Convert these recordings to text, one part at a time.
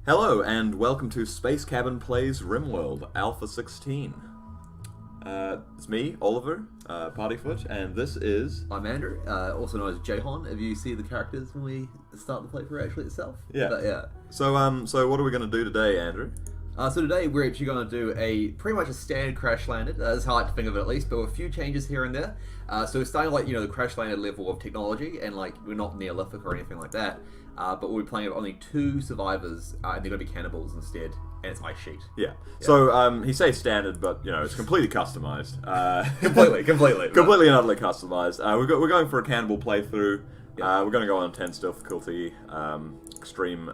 Hello, and welcome to Space Cabin Plays RimWorld Alpha 16. It's me, Oliver, Partyfoot, and this is... I'm Andrew, also known as Jahan, if you see the characters when we start the playthrough actually itself. Yeah. But, yeah. So what are we going to do today, Andrew? So today we're actually going to do pretty much a standard crash landed. That's how I like to think of it at least, but with a few changes here and there. So we're starting like, the crash landed level of technology, and like we're not Neolithic or anything like that. But we'll be playing with only 2 survivors, and they're going to be cannibals instead, and it's ice sheet. Yeah. So he says standard, but it's completely customized. Completely and utterly customized. We're going for a cannibal playthrough. Yeah. We're going to go on intense difficulty, extreme.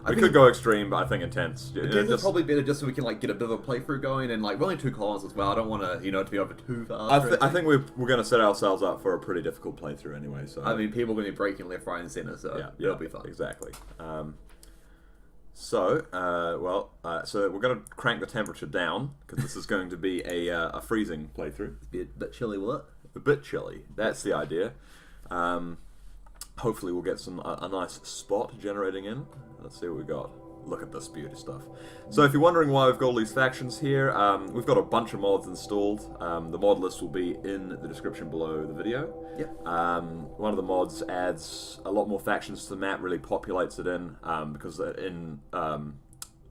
We could go extreme, but I think intense. Intense is probably better just so we can like get a bit of a playthrough going, and like we're only 2 columns as well. I don't want to to be over too fast. I think we're going to set ourselves up for a pretty difficult playthrough anyway. So I mean, people are going to be breaking left, right, and center, so it'll be fun. Exactly. So we're going to crank the temperature down because this is going to be a freezing playthrough. It's a bit chilly, will it? A bit chilly. That's the idea. Hopefully we'll get a nice spot generating in. Let's see what we got. Look at this beauty stuff. So if you're wondering why we've got all these factions here, we've got a bunch of mods installed. The mod list will be in the description below the video. Yep. One of the mods adds a lot more factions to the map, really populates it in, because in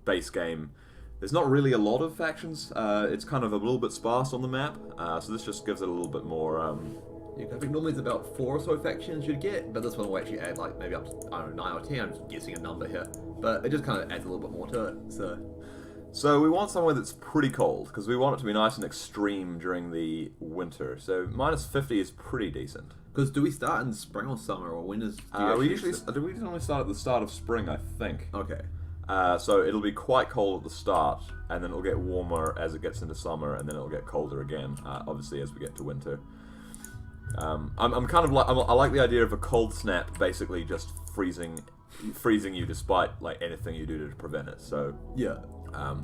base game there's not really a lot of factions. It's kind of a little bit sparse on the map, so this just gives it a little bit more... I think normally it's about 4 or so factions you'd get, but this one will actually add like maybe up to, 9 or 10, I'm just guessing a number here. But it just kind of adds a little bit more to it, So we want somewhere that's pretty cold, because we want it to be nice and extreme during the winter. So minus 50 is pretty decent. Because do we start in spring or summer, or when is... we normally start at the start of spring, I think. Okay. So it'll be quite cold at the start, and then it'll get warmer as it gets into summer, and then it'll get colder again, obviously as we get to winter. I'm kind of like I like the idea of a cold snap, basically just freezing you despite like anything you do to prevent it. So yeah, I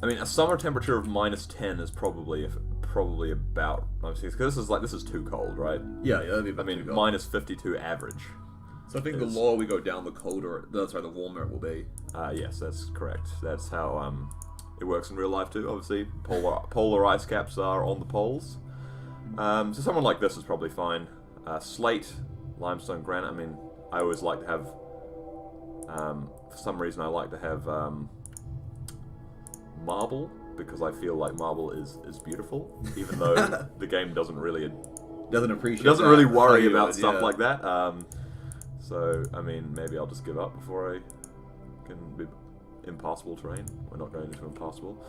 mean a summer temperature of minus 10 is probably about because this is too cold, right? Yeah, that'd be about too cold. Minus 52 average. So I think the lower we go down, the colder. The warmer it will be. Yes, that's correct. That's how it works in real life too. Obviously, polar ice caps are on the poles. So someone like this is probably fine. Slate, limestone, granite. I mean, I always like to have. For some reason, I like to have marble because I feel like marble is beautiful, even though the game doesn't really worry about stuff like that. So I mean, maybe I'll just give up before I can be impossible terrain. We're not going into impossible.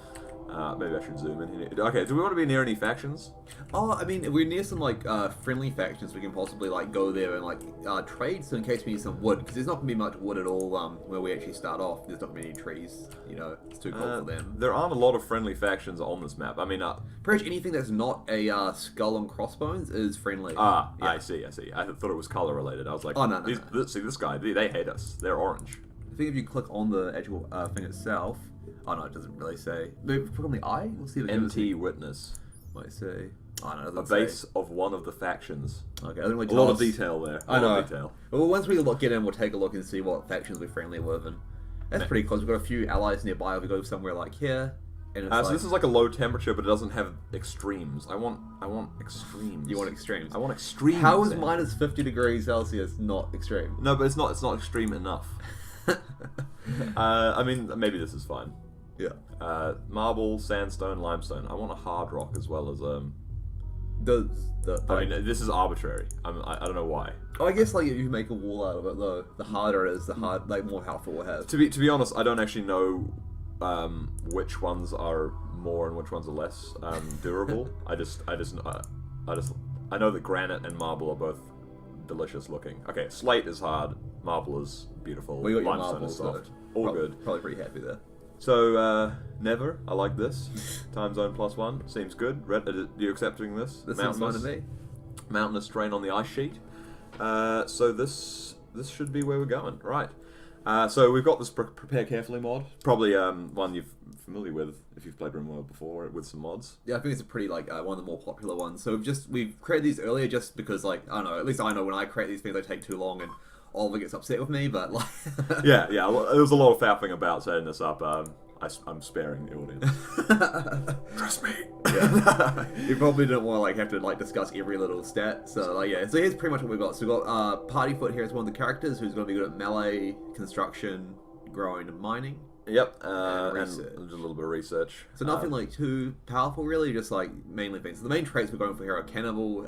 Maybe I should zoom in here. Okay, do we want to be near any factions? Oh, I mean, if we're near some like friendly factions, we can possibly like go there and like trade. So in case we need some wood, because there's not gonna be much wood at all where we actually start off. There's not gonna be any trees. It's too cold for them. There aren't a lot of friendly factions on this map. I mean, pretty much anything that's not a skull and crossbones is friendly. Yeah. I see. I thought it was color related. I was like, oh no. See this guy? They hate us. They're orange. I think if you click on the actual thing itself. Oh no, it doesn't really say. Maybe click on the eye. We'll see if it MT witness. Might say. Oh no, it a base of one of the factions. Okay, I don't really a lot of detail there. I know. Detail. Well, once we get in, we'll take a look and see what factions we're friendly with, and that's pretty close. We've got a few allies nearby. If we go somewhere like here, and it's so this is like a low temperature, but it doesn't have extremes. I want extremes. You want extremes? I want extremes. How is minus 50 degrees Celsius not extreme? No, but it's not extreme enough. I mean, maybe this is fine. Yeah. Marble, sandstone, limestone. I want a hard rock as well as I mean, this is arbitrary. I don't know why. Oh, I guess like if you make a wall out of it, though, the harder it is, the more health it will have. To be honest, I don't actually know which ones are more and which ones are less durable. I know that granite and marble are both delicious looking. Okay, slate is hard, marble is beautiful, we got limestone marble, is soft. So All good. Probably pretty happy there. So, never. I like this. Time zone +1. Seems good. Are you accepting this? This seems fine to me. Mountainous terrain on the ice sheet. So this should be where we're going. Right. So we've got this Prepare Carefully mod. Probably one you're familiar with if you've played RimWorld before with some mods. Yeah, I think it's a pretty one of the more popular ones. So we've created these earlier just because I don't know, at least I know when I create these things they take too long, and Oliver gets upset with me, but like... yeah, there was a lot of faffing about setting this up. I'm sparing the audience. Trust me. Yeah. You probably didn't want to like have to like discuss every little stat. So like yeah. So here's pretty much what we've got. So we've got Partyfoot here as one of the characters who's going to be good at melee, construction, growing, and mining. Yep. And a little bit of research. So nothing like too powerful really. Just like mainly things. So the main traits we're going for here are Cannibal,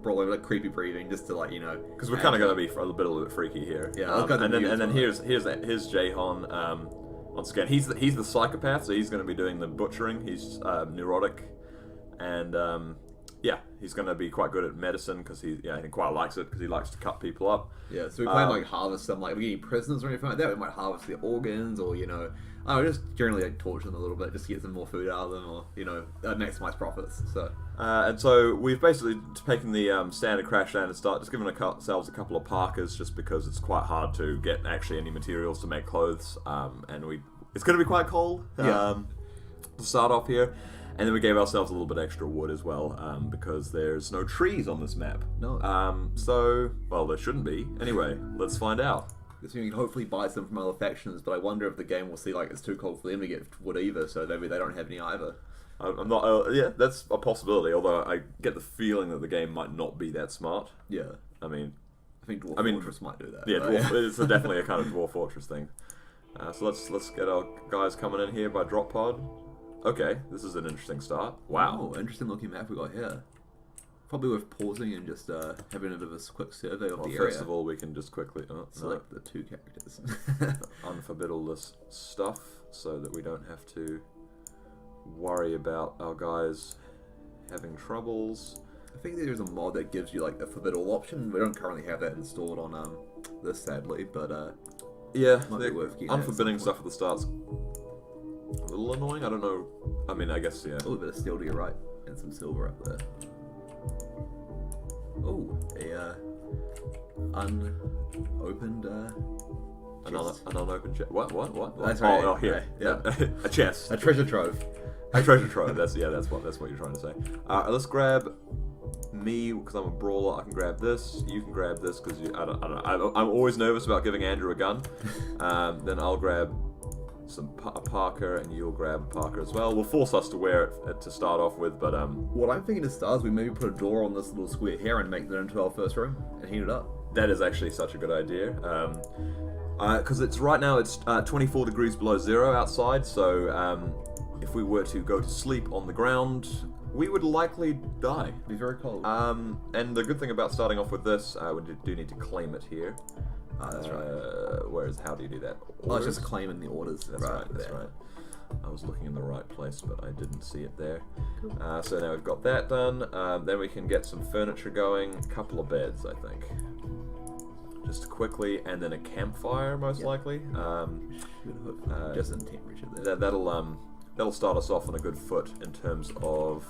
Brawler, like creepy breathing, just to like because we're kind of going to be a little bit freaky here. Yeah. And then here's Jaehon. On scan, he's the psychopath, so he's going to be doing the butchering. He's neurotic, and he's going to be quite good at medicine because he quite likes it because he likes to cut people up. Yeah, so we can like harvest them, like if we get any prisoners or anything like that, we might harvest their organs or just generally like torture them a little bit just to get some more food out of them or maximize profits. So and so we've basically taken the standard crash land and just giving ourselves a couple of parkas just because it's quite hard to get actually any materials to make clothes, and it's going to be quite cold to start off here. And then we gave ourselves a little bit extra wood as well, because there's no trees on this map. No. Well, there shouldn't be. Anyway, let's find out. So you can hopefully buy some from other factions, but I wonder if the game will see like it's too cold for them to get wood either, so maybe they don't have any either. I'm not. Yeah, that's a possibility. Although I get the feeling that the game might not be that smart. Yeah. I think Dwarf Fortress might do that. Yeah, it's definitely a kind of Dwarf Fortress thing. So let's get our guys coming in here by drop pod. Okay, this is an interesting start. Wow. Oh, interesting looking map we got here. Probably worth pausing and just having a bit of a quick survey of the area. First of all, we can just quickly select the two characters. Unforbid all this stuff so that we don't have to worry about our guys having troubles. I think there's a mod that gives you like a forbid all option. We don't currently have that installed on this, sadly, but might be worth getting unforbidding stuff at the start's a little annoying. I don't know. I mean, I guess a little bit of steel to your right and some silver up there. Oh, unopened an unopened chest. What? That's right. Oh, here. Yeah. A chest. A treasure trove. A treasure trove. That's what you're trying to say. Let's grab me because I'm a brawler. I can grab this. You can grab this because I don't know. I'm always nervous about giving Andrew a gun. Then I'll grab a Parker, and you'll grab a Parker as well. We'll force us to wear it to start off with, but what I'm thinking to start is we maybe put a door on this little square here and make that into our first room and heat it up. That is actually such a good idea. Because it's right now it's 24 degrees below zero outside, so if we were to go to sleep on the ground, we would likely die. It'd be very cold. And the good thing about starting off with this, we do need to claim it here. That's right. How do you do that? It's just claiming the orders. That's right. I was looking in the right place, but I didn't see it there. Cool. So now we've got that done. Then we can get some furniture going. A couple of beds, I think. Just quickly, and then a campfire, most likely. Just in temperature there. That'll start us off on a good foot in terms of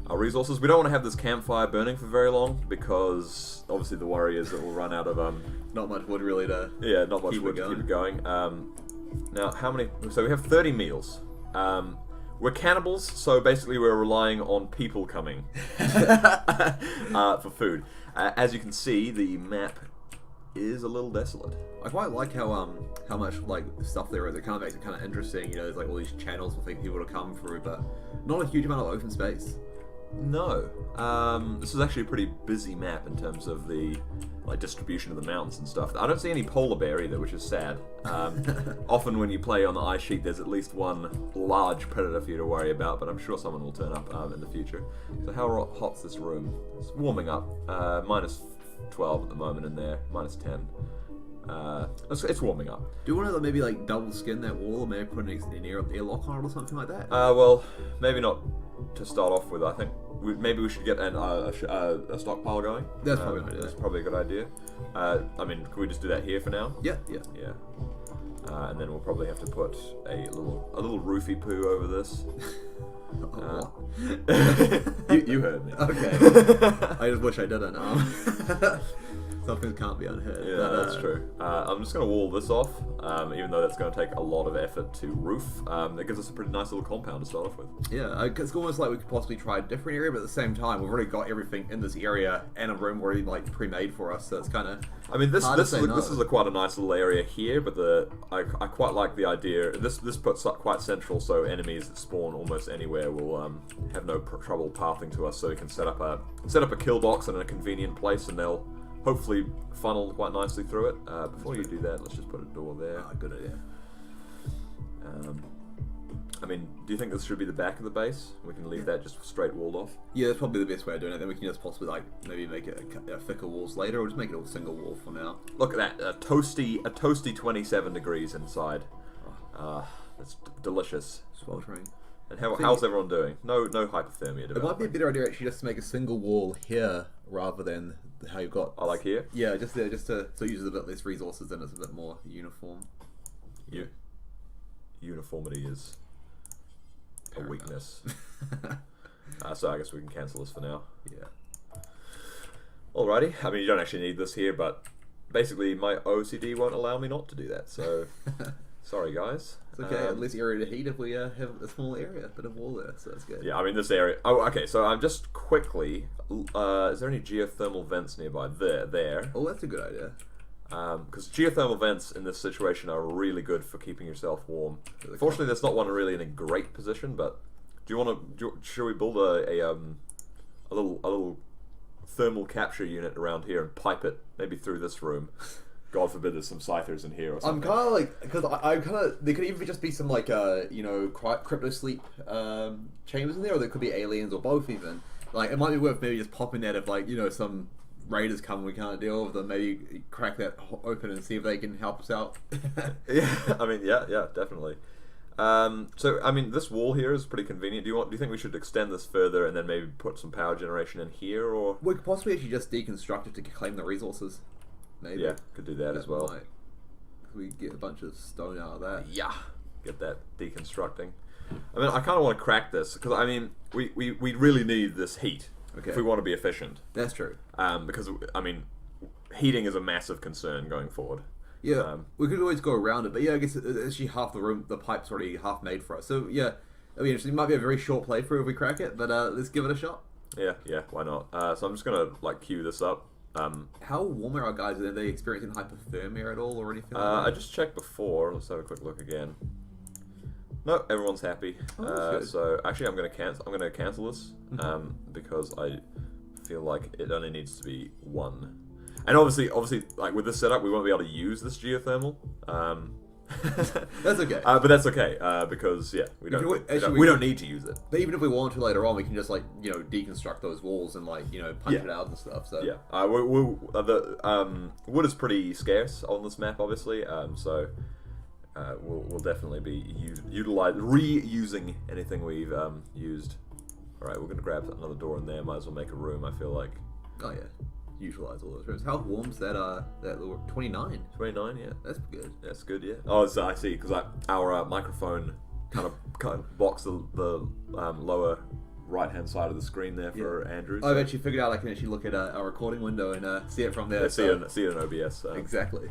our resources. We don't want to have this campfire burning for very long because obviously the worry is that we'll run out of not much wood really to not much wood to keep it going. Now how many? So we have 30 meals. We're cannibals, so basically we're relying on people coming for food. As you can see, the map is a little desolate. I quite like how much like stuff there is. It kind of makes it kind of interesting. There's like all these channels for people to come through, but not a huge amount of open space. No, this is actually a pretty busy map in terms of the distribution of the mountains and stuff. I don't see any polar bear either, which is sad. Often when you play on the ice sheet, there's at least one large predator for you to worry about, but I'm sure someone will turn up in the future. So how hot's this room? It's warming up. Minus 12 at the moment in there. Minus 10. It's warming up. Do you want to maybe like double skin that wall, or maybe put an airlock on it or something like that? Well, maybe not to start off with. I think maybe we should get a stockpile going. That's probably a good idea. That's probably a good idea. I mean, can we just do that here for now? Yeah. And then we'll probably have to put a little roofie poo over this. You heard me. Okay. I just wish I didn't. Some things can't be unheard. Yeah, that's true. I'm just going to wall this off, even though that's going to take a lot of effort to roof. It gives us a pretty nice little compound to start off with. Yeah, it's almost like we could possibly try a different area, but at the same time, we've already got everything in this area and a room already like pre-made for us, so it's kind of. I mean, this is quite a nice little area here, but I quite like the idea. This puts up quite central, so enemies that spawn almost anywhere will have no trouble pathing to us. So we can set up a kill box in a convenient place, and they'll hopefully funnel quite nicely through it. Before you do that, let's just put a door there. Good idea. I mean, do you think this should be the back of the base? We can leave that just straight walled off? Yeah, that's probably the best way of doing it. Then we can just possibly like maybe make it a thicker walls later, or just make it all single wall for now. Look at that, a toasty 27 degrees inside. That's delicious. Sweltering. And how's everyone doing? No hypothermia. It might be a better idea actually just to make a single wall here rather than how you've got. I like here. Yeah, just there, so it uses a bit less resources and it's a bit more uniform. Yeah. Uniformity is a weakness. So I guess we can cancel this for now. Yeah. Alrighty. I mean, you don't actually need this here, but basically my OCD won't allow me not to do that. So sorry, guys. It's okay. Less area to heat if we have a small area, bit of wall there, so that's good. Yeah, I mean this area. Oh, okay. So I'm just quickly. Is there any geothermal vents nearby? There. Oh, that's a good idea. Because geothermal vents in this situation are really good for keeping yourself warm. Fortunately, there's not one really in a great position. But should we build a little thermal capture unit around here and pipe it maybe through this room? God forbid there's some scythers in here or something. I'm kind of like, because I'm kind of, there could even just be some like crypto sleep chambers in there, or there could be aliens or both even. Like it might be worth maybe just popping that if like some raiders come and we can't deal with them, maybe crack that open and see if they can help us out. Yeah, I mean, yeah, definitely. So, I mean, this wall here is pretty convenient. Do you think we should extend this further and then maybe put some power generation in here, or? We could possibly actually just deconstruct it to claim the resources. Maybe. Yeah, could do that as well. Might. We get a bunch of stone out of that. Yeah, get that deconstructing. I mean, I kind of want to crack this because I mean, we really need this heat. Okay. If we want to be efficient. That's true. Because, I mean, heating is a massive concern going forward. Yeah, we could always go around it, but yeah, I guess actually half the room, the pipe's already half made for us. So yeah, it'll be interesting. It might be a very short playthrough if we crack it, but let's give it a shot. Yeah, why not? So I'm just going to, like, queue this up. How warm are our guys? Are they experiencing hypothermia at all or anything like that? I just checked before. Let's have a quick look again. No, everyone's happy. So actually, I'm going to cancel this because I feel like it only needs to be one. And obviously, like with this setup, we won't be able to use this geothermal. That's okay. But that's okay because we don't need to use it. But even if we want to later on, we can just like deconstruct those walls and like punch it out and stuff. So yeah, the wood is pretty scarce on this map, obviously. So. We'll definitely be reusing anything we've used. Alright, we're going to grab another door in there. Might as well make a room, I feel like. Oh yeah, utilize all those rooms. How warm's that little 29? 29, yeah. That's good. That's good, yeah. Oh, so I see, because our microphone kind of blocks the lower right-hand side of the screen there for Andrew. I've actually figured out I can actually look at a recording window and see it from there. See it in OBS. Exactly.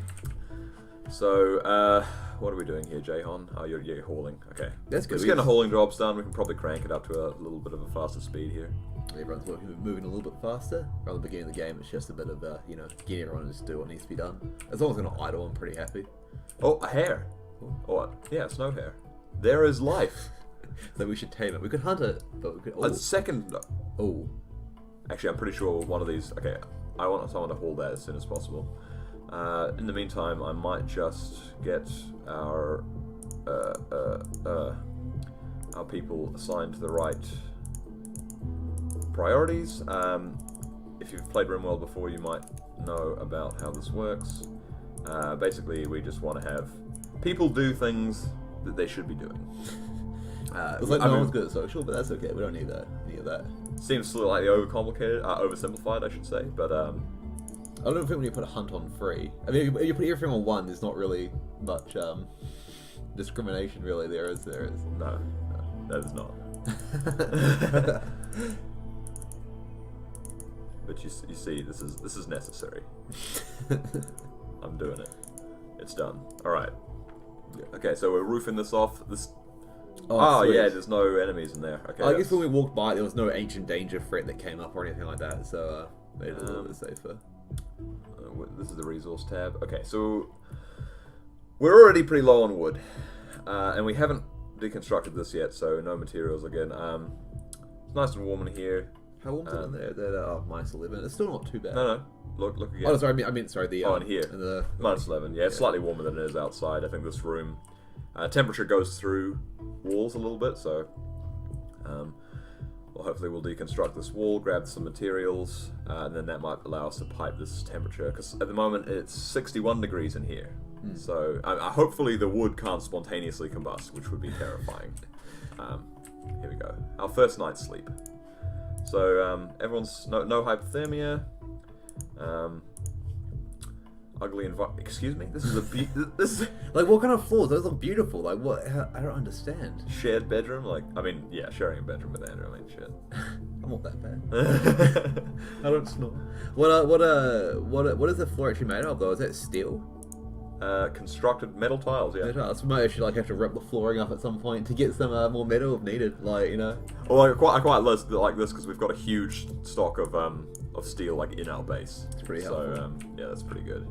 So, what are we doing here, Jahan? Oh, you're hauling. Okay. That's good. Let's get the hauling jobs done. We can probably crank it up to a little bit of a faster speed here. Everyone's moving a little bit faster. Rather than the beginning of the game, it's just a bit of, get everyone to just do what needs to be done. As long as they're not idle, I'm pretty happy. Oh, a hare. Oh, what? Yeah, snow hare. There is life. So we should tame it. We could hunt it, but we could... A second... Oh. Actually, I'm pretty sure one of these... Okay, I want someone to haul that as soon as possible. In the meantime, I might just get our people assigned to the right priorities. If you've played RimWorld before, you might know about how this works. Basically, we just want to have people do things that they should be doing. It's like no one's good at social, but that's okay. We don't need any of that. Seems slightly overcomplicated, oversimplified, I should say, but I don't think when you put a hunt on free. I mean, if you put everything on one, there's not really much discrimination, really. There is. No, that is not. But you see, this is necessary. I'm doing it. It's done. All right. Okay, so we're roofing this off. Oh yeah, there's no enemies in there. Okay. I guess when we walked by, there was no ancient danger threat that came up or anything like that, so made it a little bit safer. This is the resource tab. Okay, so we're already pretty low on wood, and we haven't deconstructed this yet, so no materials again. It's nice and warm in here. How warm is it in there? They're minus 11. It's still not too bad. No. Look again. Oh, sorry. I mean, sorry. In here. Minus 11. Yeah, it's slightly warmer than it is outside. I think this room temperature goes through walls a little bit, so well, hopefully we'll deconstruct this wall, grab some materials, and then that might allow us to pipe this temperature, because at the moment it's 61 degrees in here. So hopefully the wood can't spontaneously combust, which would be terrifying. Here we go. Our first night's sleep. So everyone's no hypothermia. Ugly environment. Excuse me. This is this is like, what kind of floors? Those look beautiful. Like, what? I don't understand. Shared bedroom. Like, I mean, yeah, sharing a bedroom with Andrew. I mean, shit. I'm not that bad. I don't snore. What is the floor actually made of though? Is that steel? Constructed metal tiles. Yeah. Metal tiles. We might actually have to rip the flooring up at some point to get some more metal if needed. Like, you know. Well, I quite like this because we've got a huge stock of steel like in our base. It's pretty helpful. So yeah, that's pretty good.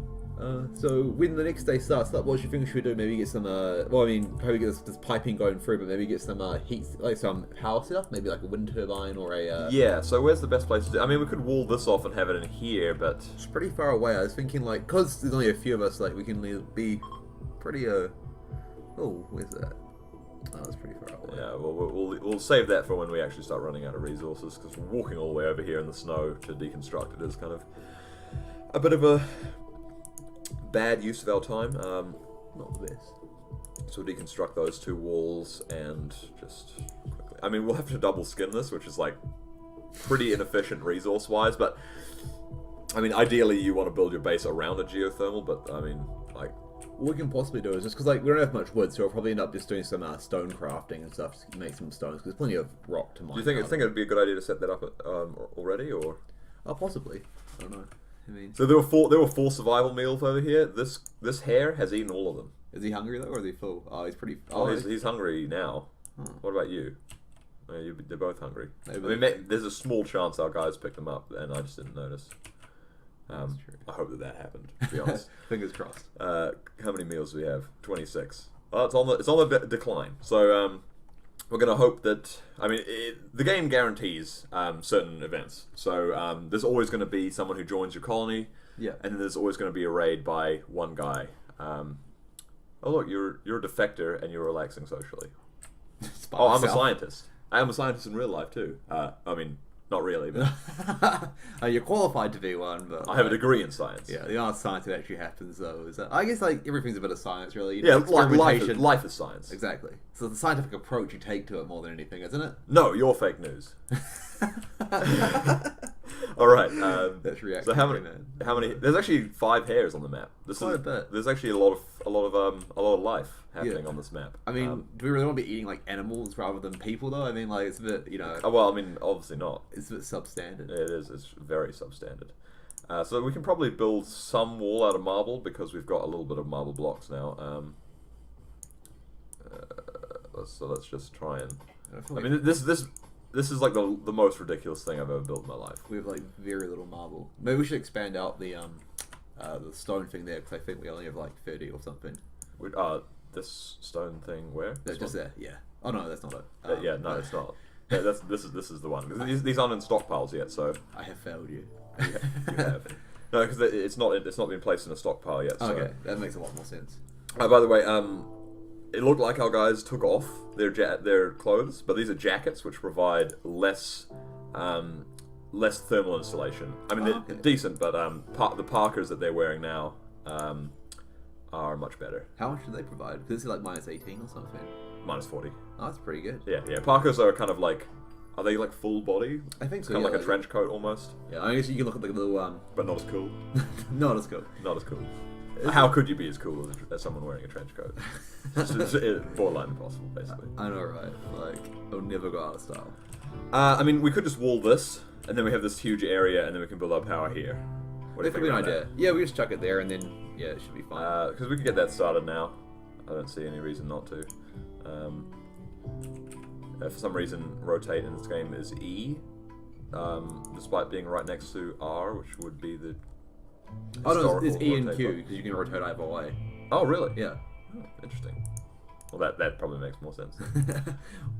So when the next day starts up, what do you think we should do? Maybe get some, well, I mean, probably get this piping going through, but maybe get some heat, like some power setup, maybe like a wind turbine or a... Yeah, so where's the best place to do? I mean, we could wall this off and have it in here, but... It's pretty far away. I was thinking, like, because there's only a few of us, like, we can be pretty, oh, where's that? Oh, that's pretty far away. Yeah, well, we'll save that for when we actually start running out of resources, because walking all the way over here in the snow to deconstruct it is kind of a bit of a bad use of our time. Not the best. So we'll deconstruct those two walls and just quickly... I mean, we'll have to double skin this, which is like pretty inefficient resource-wise, but I mean, ideally you want to build your base around a geothermal, but I mean, like... What we can possibly do is just because like we don't have much wood, so we'll probably end up just doing some stone crafting and stuff to make some stones, because there's plenty of rock to mine. Do you think it'd be a good idea to set that up already, or? Oh, possibly. I don't know. I mean, so there were four survival meals over here. This hare has eaten all of them. Is he hungry though, or is he full? Oh, he's pretty. He's hungry now. What about you? They're both hungry. Maybe. I mean, there's a small chance our guys picked them up, and I just didn't notice. That's true. I hope that happened, to be honest. Fingers crossed. How many meals do we have? 26. Oh, it's on the decline. So we're gonna hope that. I mean, the game guarantees certain events. So there's always going to be someone who joins your colony. Yeah. And then there's always going to be a raid by one guy. Oh look, you're a defector and you're relaxing socially. Oh, I'm a scientist. I am a scientist in real life too. I mean, not really, but you're qualified to be one. But I have a degree in science. Yeah, the art of science that actually happens though is I guess like everything's a bit of science really. Yeah, life is science. Exactly. So the scientific approach you take to it more than anything, isn't it? No, you're fake news. All right. That's reaction. So how many? There's actually 5 hares on the map. Quite a bit. There's actually a lot of life happening on this map. I mean, do we really want to be eating like animals rather than people though? I mean, like it's a bit, you know. Well, I mean, obviously not. It's a bit substandard. It is. It's very substandard. So we can probably build some wall out of marble because we've got a little bit of marble blocks now. Let's just try and. I mean, this is like the most ridiculous thing I've ever built in my life. We have like very little marble. Maybe we should expand out the stone thing there because I think we only have like 30 or something. This stone thing where? Just there, yeah. Oh no, that's not it. Yeah, no, it's not. Yeah, this is the one. These aren't in stockpiles yet, so I have failed you. You have. No, because it's not been placed in a stockpile yet. So. Okay, that makes a lot more sense. By the way, it looked like our guys took off their clothes, but these are jackets which provide less thermal insulation. I mean, they're decent, but the parkas that they're wearing now are much better. How much do they provide? Because it's like minus 18 or something. Minus 40. Oh, that's pretty good. Yeah. Parkas are kind of like, are they like full body? I think so. Kind of like a trench coat almost. Yeah, I guess you can look at the little but not as cool. Not as cool. Not as cool. How could you be as cool as someone wearing a trench coat? It's borderline impossible, basically. I know, right? Like, it'll never go out of style. I mean, we could just wall this and then we have this huge area, and then we can build our power here. What do you That could think be an about idea. that? Yeah, we just chuck it there, and then it should be fine. Because we can get that started now. I don't see any reason not to. For some reason, rotate in this game is E, despite being right next to R, which would be the Oh no, it's E and rotate Q button. because you can rotate either way. Oh, really? Yeah. Oh, interesting. Well, that probably makes more sense.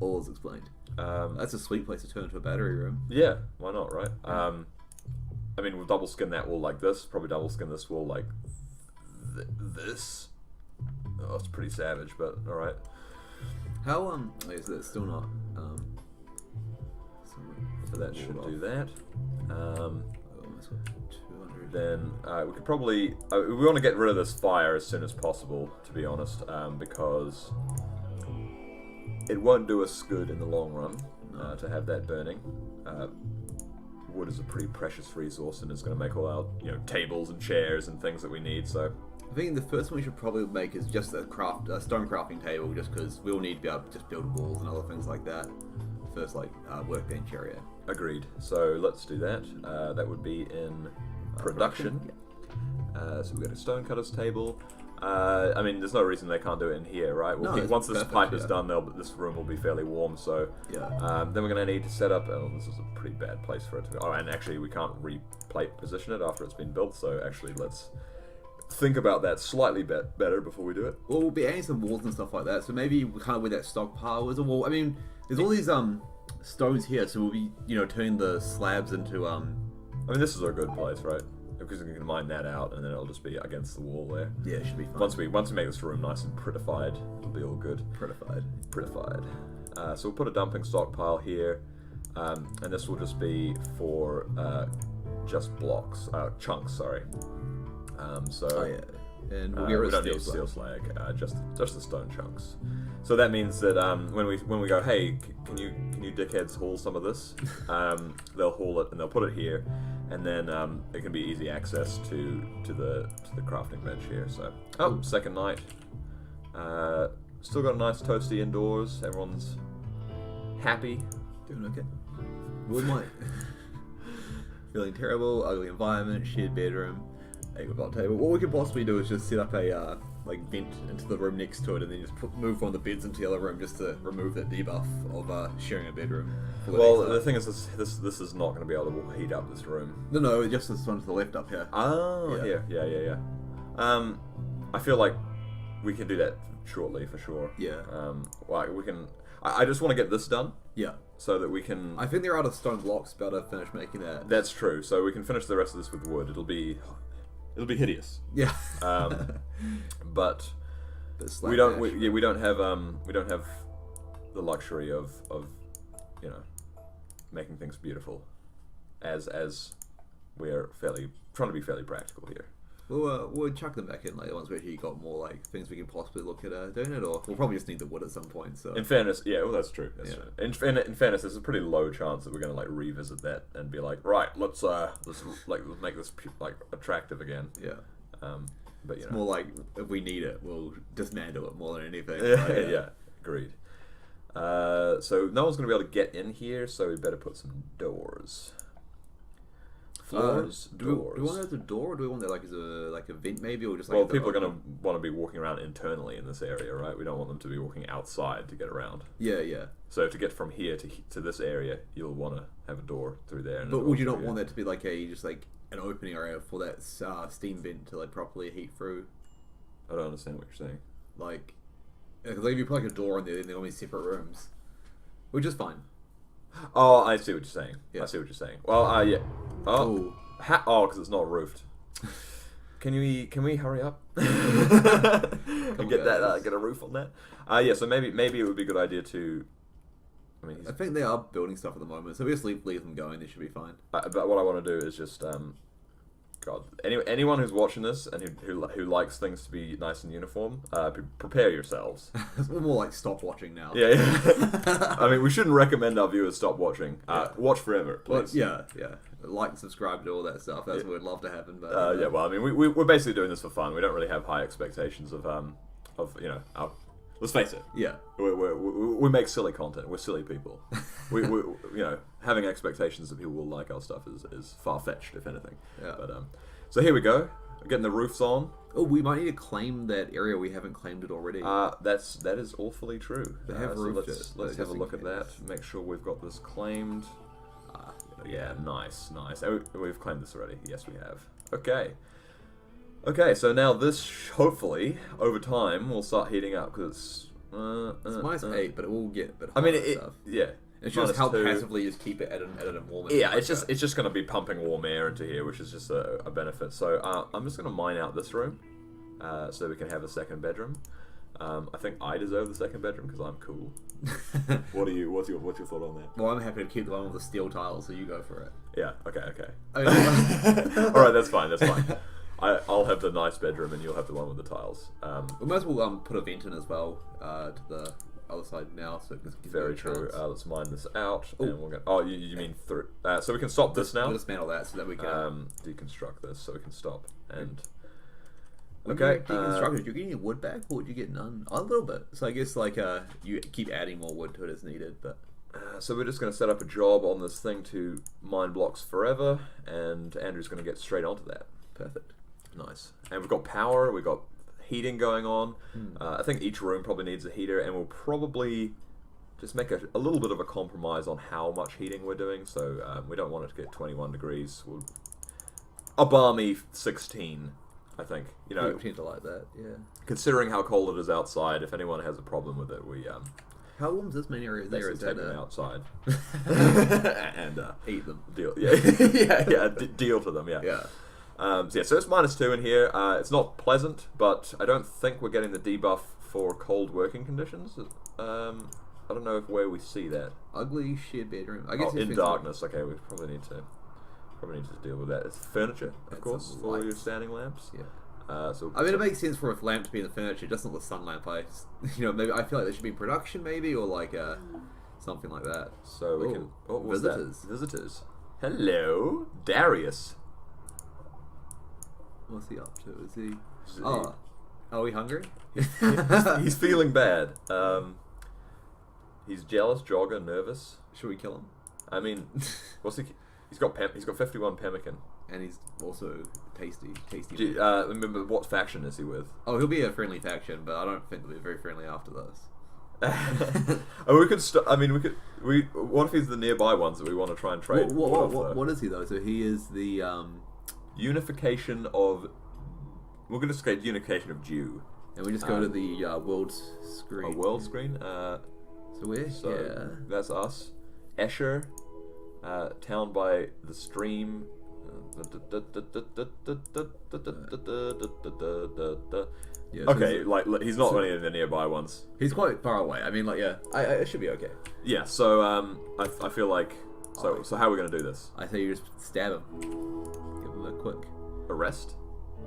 All is explained. That's a sweet place to turn into a battery room. Yeah, why not, right? I mean, we'll double skin that wall like this. Probably double skin this wall like this. Oh, it's pretty savage, but all right. How is that still not So that should do that. Almost got 200. Then we could probably we want to get rid of this fire as soon as possible, to be honest, because it won't do us good in the long run to have that burning. Wood is a pretty precious resource and is going to make all our tables and chairs and things that we need. So I think the first one we should probably make is just a stone crafting table, just because we'll need to be able to just build walls and other things like that. First, workbench area. agreed. So let's do that. That would be in production. So we've got a stone-cutter's table. I mean, there's no reason they can't do it in here, right? Once this pipe is done, this room will be fairly warm. So then we're going to need to set up. Oh, this is a pretty bad place for it to be. Oh, and actually, we can't replate position it after it's been built. So actually, let's think about that slightly better before we do it. Well, we'll be adding some walls and stuff like that. So maybe kind of where that stockpile is a wall. I mean, there's all these stones here, so we'll be turning the slabs into I mean, this is a good place, right? Because we can mine that out, and then it'll just be against the wall there. Yeah, it should be fine. Once we make this room nice and prettified, it'll be all good. Prettified. So we'll put a dumping stockpile here, and this will just be for just blocks, chunks. Sorry. And we'll get rid of steel slag, just the stone chunks. So that means that when we go, hey, can you dickheads haul some of this? They'll haul it and they'll put it here, and then it can be easy access to the crafting bench here. So second night, still got a nice toasty indoors. Everyone's happy. Doing okay. Wood might. Feeling terrible, ugly environment, shared bedroom. Got table. What we could possibly do is just set up a vent into the room next to it, and then just move one of the beds into the other room just to remove that debuff of sharing a bedroom. Well, the thing is, this is not going to be able to heat up this room. No, just this one to the left up here. Oh, yeah. Here, yeah. I feel like we can do that shortly for sure. Yeah. We can. I just want to get this done. Yeah. So that we can. I think they're out of stone blocks. About to finish making that. That's true. So we can finish the rest of this with wood. It'll be hideous. Yeah. But we don't have the luxury of making things beautiful, as we're trying to be fairly practical here. We'll chuck them back in later once we actually got more things we can possibly look at doing it, or we'll probably just need the wood at some point. So in fairness, that's true. That's true. In fairness, there's a pretty low chance that we're going to revisit that and be like, right, let's make this attractive again. Yeah. But it's more like if we need it, we'll dismantle it more than anything. Yeah, agreed. So no one's going to be able to get in here, so we better put some doors. Floors, doors. Do we want that as a door, or do we want that as a vent maybe, or just well, people are going to want to be walking around internally in this area, right? We don't want them to be walking outside to get around. Yeah. So to get from here to this area, you'll want to have a door through there. And but would you not want that to be an opening area for that steam vent to properly heat through? I don't understand what you're saying. Because if you put a door in there, then they're going to be separate rooms, which is fine. Oh, I see what you're saying. Yeah. I see what you're saying. Well, yeah. Oh, because it's not roofed. Can we hurry up? Get a roof on that. Yeah. So maybe it would be a good idea to. I think they are building stuff at the moment, so we just leave them going. They should be fine. But what I want to do is just God, anyone who's watching this and who likes things to be nice and uniform, prepare yourselves. It's more stop watching now. Yeah. I mean, we shouldn't recommend our viewers stop watching. Watch forever, please. Well, yeah. Like, subscribe to all that stuff. That's what we'd love to happen. But well, I mean, we're basically doing this for fun. We don't really have high expectations of our let's face it. Yeah. We make silly content. We're silly people. we having expectations that people will like our stuff is far fetched, if anything. Yeah. But so here we go. Getting the roofs on. Oh, we might need to claim that area. We haven't claimed it already. That is awfully true. They have roofed it. Let's have a look at that. Make sure we've got this claimed. Yeah, nice. We've claimed this already. Yes, we have. Okay, so now this, hopefully, over time, will start heating up, because it's -8, but it will get a bit I hotter mean, stuff. yeah. It's just how passively just keep it at a warm. Yeah, it's just going to be pumping warm air into here, which is just a benefit. So I'm just going to mine out this room, so we can have a second bedroom. I think I deserve the second bedroom because I'm cool. What's your thought on that? Well, I'm happy to keep the one with the steel tiles, so you go for it. Yeah. Okay. All right, that's fine. I'll have the nice bedroom, and you'll have the one with the tiles. We might as well put a vent in as well to the other side now, so it can give very true. Let's mine this out, and we'll go. Oh, you mean through? So we can stop this now. We'll dismantle that so that we can deconstruct this, so we can stop and. Okay. Deconstructed. Did you get any wood back, or did you get none? A little bit. So I guess you keep adding more wood to it as needed, but. So we're just going to set up a job on this thing to mine blocks forever, and Andrew's going to get straight onto that. Perfect. Nice. And we've got power. We've got heating going on. I think each room probably needs a heater, and we'll probably just make a little bit of a compromise on how much heating we're doing. So we don't want it to get 21 degrees. A balmy 16. I think, we tend to like that, yeah. Considering how cold it is outside, if anyone has a problem with it, we how warm is this main area there? Is take them outside and eat them. Deal, yeah, deal to them, yeah. Yeah. So it's -2 in here. It's not pleasant, but I don't think we're getting the debuff for cold working conditions. I don't know where we see that. Ugly shared bedroom. I guess in darkness. Okay, we probably need to deal with that. It's furniture, of course, for your standing lamps. Yeah. So I mean, it makes sense for a lamp to be in the furniture, just not the sun lamp. Maybe I feel like there should be production, maybe, or something like that. So we can. What was visitors. That? Visitors. Hello, Darius. What's he up to? Is he? Are we hungry? He's feeling bad. He's jealous, jogger, nervous. Should we kill him? I mean, what's he? He's got 51 pemmican. And he's also tasty. Remember, what faction is he with? Oh, he'll be a friendly faction, but I don't think they'll be very friendly after this. We could. What if he's the nearby ones that we want to try and trade? What is he though? So he is the unification of. We're going to say unification of Jew. And we just go to the world screen. A world screen. So we're here. That's us. Escher. Town by the stream. Okay, he's not any of the nearby ones. He's quite far away. I mean, it should be okay. Yeah. So I feel like so how are we gonna do this? I say you just stab him. Give him a quick arrest.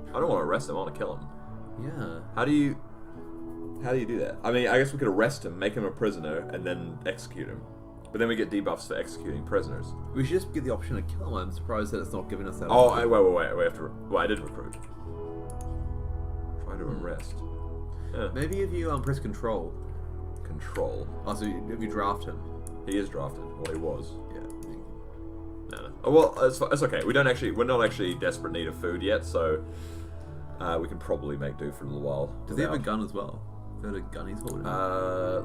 I don't want to arrest him. I want to kill him. Yeah. How do you do that? I mean, I guess we could arrest him, make him a prisoner, and then execute him. But then we get debuffs for executing prisoners. We should just get the option to kill him. I'm surprised that it's not giving us that. Oh, wait. We have to. Well, I did recruit. Try to arrest. Yeah. Maybe if you press control. Control. Oh, so if you draft him. He is drafted. Well, he was. Yeah. No. Oh, well, it's okay. We're not actually desperate need of food yet, so we can probably make do for a little while. Does he have a gun as well? Is that a gun he's holding?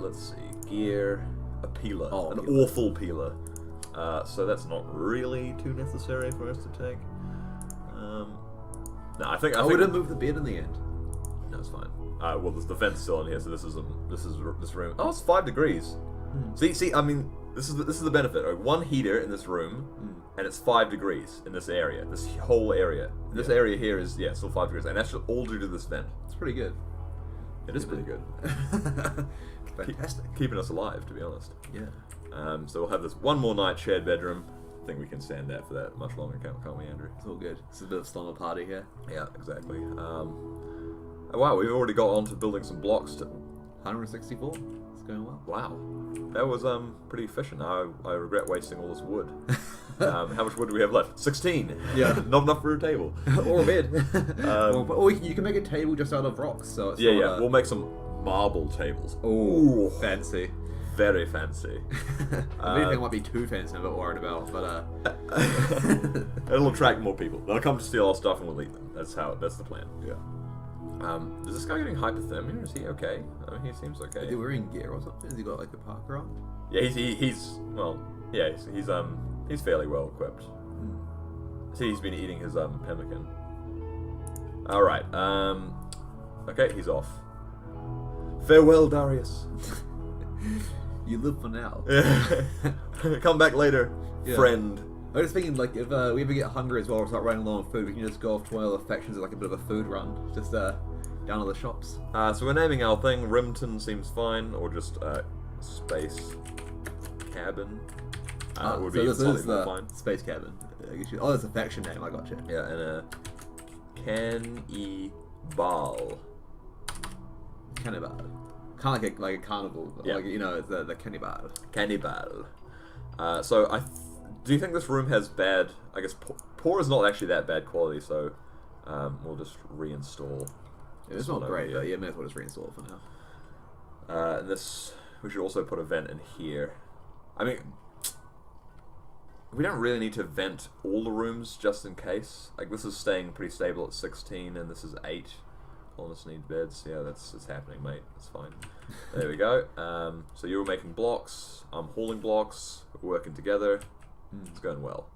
Let's see. Gear. A peeler. Oh, an awful peeler. So that's not really too necessary for us to take. No, I think. We didn't move the bed in the end. No, it's fine. Well, there's the vent's still in here, so this is this room. Oh, it's 5 degrees. See. I mean, this is the benefit. Right? One heater in this room, and it's 5 degrees in this area. This whole area. This area here is still 5 degrees, and that's all due to this vent. It's pretty good. It is pretty good. Fantastic. Keeping us alive, to be honest. Yeah. So we'll have this one more night shared bedroom. I think we can stand that for that much longer, can't we, Andrew? It's all good. It's a bit of slumber party here. Yeah, exactly. Wow, we've already got on to building some blocks. 164. It's going well. Wow, that was pretty efficient. I regret wasting all this wood. How much wood do we have left? 16. Yeah. Not enough for a table or a bed. Or you can make a table just out of rocks. So it's we'll make some marble tables. Ooh, fancy. Very fancy. I think it might be too fancy, I'm a bit worried about, but it'll attract more people. They'll come to steal our stuff and we'll eat them. That's the plan. yeah. Is this guy getting hypothermia or is he okay? I mean, he seems okay. Is he wearing gear or something? Has he got like a parka on? Yeah, he's fairly well equipped. See, he's been eating his pemmican. All right. Okay, he's off. Farewell, Darius. You live for now. Come back later, friend. I was thinking, like, if we ever get hungry as well or start running low on food, we can just go off to one of the factions as like a bit of a food run, just down to the shops. So we're naming our thing. Rimton seems fine, or just space cabin. Would be this is the fine. Space cabin. I guess that's a faction name. I got you. Yeah, and Cannibal. Cannibal. Kind of like a carnival, but like, you know, it's the Cannibal. Cannibal. So do you think this room has bad? I guess poor is not actually that bad quality, so we'll just reinstall. Yeah, it's not great, but yeah, may as well just reinstall it for now. And this, we should also put a vent in here. I mean, we don't really need to vent all the rooms just in case. Like, this is staying pretty stable at 16, and this is 8. Colonists need beds. Yeah, it's happening, mate. That's fine. There we go. So you were making blocks. I'm hauling blocks. We're working together. It's going well.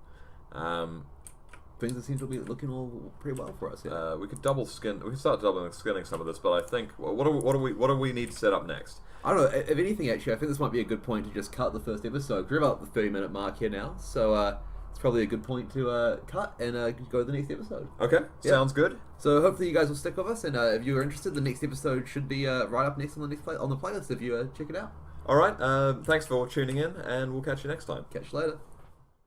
Things seem to be looking all pretty well for us. Yeah. We could double skin. We can start skinning some of this, but I think what do we need to set up next? I don't know. If anything, actually, I think this might be a good point to just cut the first episode. We're about the 30-minute mark here now, so it's probably a good point to cut and go to the next episode. Okay, sounds good. So hopefully you guys will stick with us, and if you're interested, the next episode should be right up next on the playlist if you check it out. All right. Thanks for tuning in, and we'll catch you next time. Catch you later.